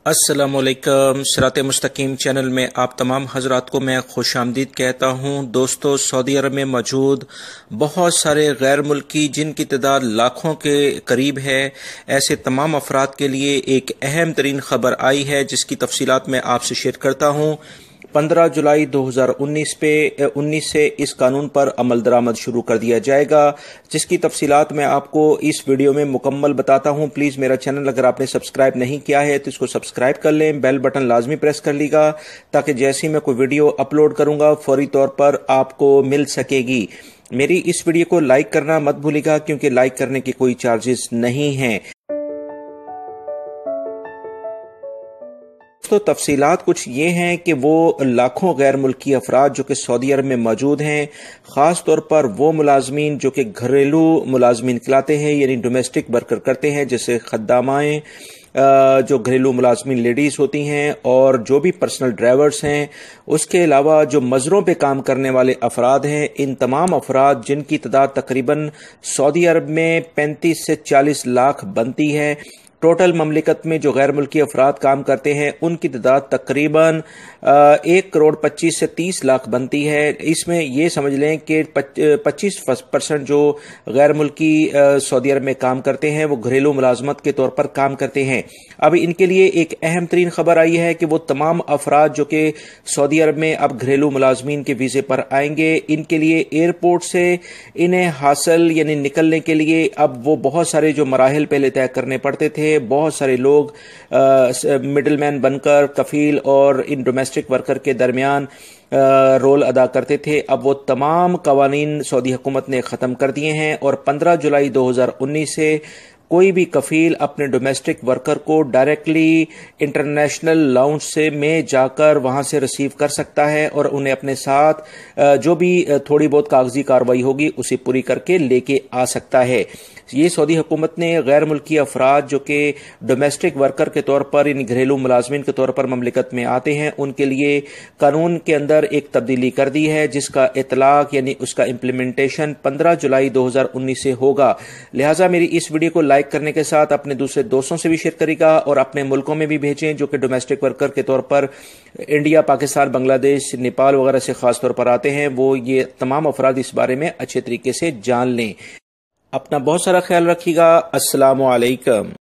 السلام علیکم۔ صراط مستقیم چینل میں آپ تمام حضرات کو میں خوش آمدید کہتا ہوں۔ دوستو، سعودی عرب میں موجود بہت سارے غیر ملکی جن کی تعداد لاکھوں کے قریب ہے، ایسے تمام افراد کے لیے ایک اہم ترین خبر آئی ہے جس کی تفصیلات میں آپ سے شیئر کرتا ہوں۔ 15 جولائی 2019 سے اس قانون پر عمل درآمد شروع کر دیا جائے گا، جس کی تفصیلات میں آپ کو اس ویڈیو میں مکمل بتاتا ہوں۔ پلیز میرا چینل اگر آپ نے سبسکرائب نہیں کیا ہے تو اس کو سبسکرائب کر لیں، بیل بٹن لازمی پریس کر لیے گا تاکہ جیسے میں کوئی ویڈیو اپلوڈ کروں گا فوری طور پر آپ کو مل سکے گی۔ میری اس ویڈیو کو لائک کرنا مت بھولیے گا کیونکہ لائک کرنے کے کوئی چارجز نہیں ہیں۔ تو تفصیلات کچھ یہ ہیں کہ وہ لاکھوں غیر ملکی افراد جو کہ سعودی عرب میں موجود ہیں، خاص طور پر وہ ملازمین جو کہ گھریلو ملازمین کہلاتے ہیں، یعنی ڈومیسٹک ورکر کرتے ہیں، جیسے خدامائیں، جو گھریلو ملازمین لیڈیز ہوتی ہیں، اور جو بھی پرسنل ڈرائیورز ہیں، اس کے علاوہ جو مزروں پہ کام کرنے والے افراد ہیں، ان تمام افراد جن کی تعداد تقریباً سعودی عرب میں 35 سے 40 لاکھ بنتی ہے۔ ٹوٹل مملکت میں جو غیر ملکی افراد کام کرتے ہیں ان کی تعداد تقریباً 1.25 سے 30 لاکھ بنتی ہے۔ اس میں یہ سمجھ لیں کہ 25% جو غیر ملکی سعودی عرب میں کام کرتے ہیں وہ گھریلو ملازمت کے طور پر کام کرتے ہیں۔ اب ان کے لیے ایک اہم ترین خبر آئی ہے کہ وہ تمام افراد جو کہ سعودی عرب میں اب گھریلو ملازمین کے ویزے پر آئیں گے، ان کے لیے ایئرپورٹ سے انہیں حاصل یعنی نکلنے کے لیے اب وہ بہت سارے جو مراحل پہلے طے کرنے پڑتے تھے، بہت سارے لوگ مڈل مین بن کر کفیل اور ان ڈومیسٹک ورکر کے درمیان رول ادا کرتے تھے، اب وہ تمام قوانین سعودی حکومت نے ختم کر دیے ہیں، اور 15 جولائی 2019 سے کوئی بھی کفیل اپنے ڈومیسٹک ورکر کو ڈائریکٹلی انٹرنیشنل لاؤنج سے میں جا کر وہاں سے ریسیو کر سکتا ہے، اور انہیں اپنے ساتھ جو بھی تھوڑی بہت کاغذی کارروائی ہوگی اسے پوری کر کے لے کے آ سکتا ہے۔ یہ سعودی حکومت نے غیر ملکی افراد جو کہ ڈومیسٹک ورکر کے طور پر یعنی گھریلو ملازمین کے طور پر مملکت میں آتے ہیں ان کے لیے قانون کے اندر ایک تبدیلی کر دی ہے، جس کا اطلاق یعنی اس کا امپلیمنٹیشن 15 جولائی 2019 سے ہوگا۔ لہٰذا میری اس ویڈیو کو لائک کرنے کے ساتھ اپنے دوسرے دوستوں سے بھی شیئر کرے گا، اور اپنے ملکوں میں بھی بھیجیں جو کہ ڈومیسٹک ورکر کے طور پر انڈیا، پاکستان، بنگلہ دیش، نیپال وغیرہ سے خاص طور پر آتے ہیں، وہ یہ تمام افراد اس بارے میں اچھے طریقے سے جان لیں۔ اپنا بہت سارا خیال رکھیے گا۔ السلام علیکم۔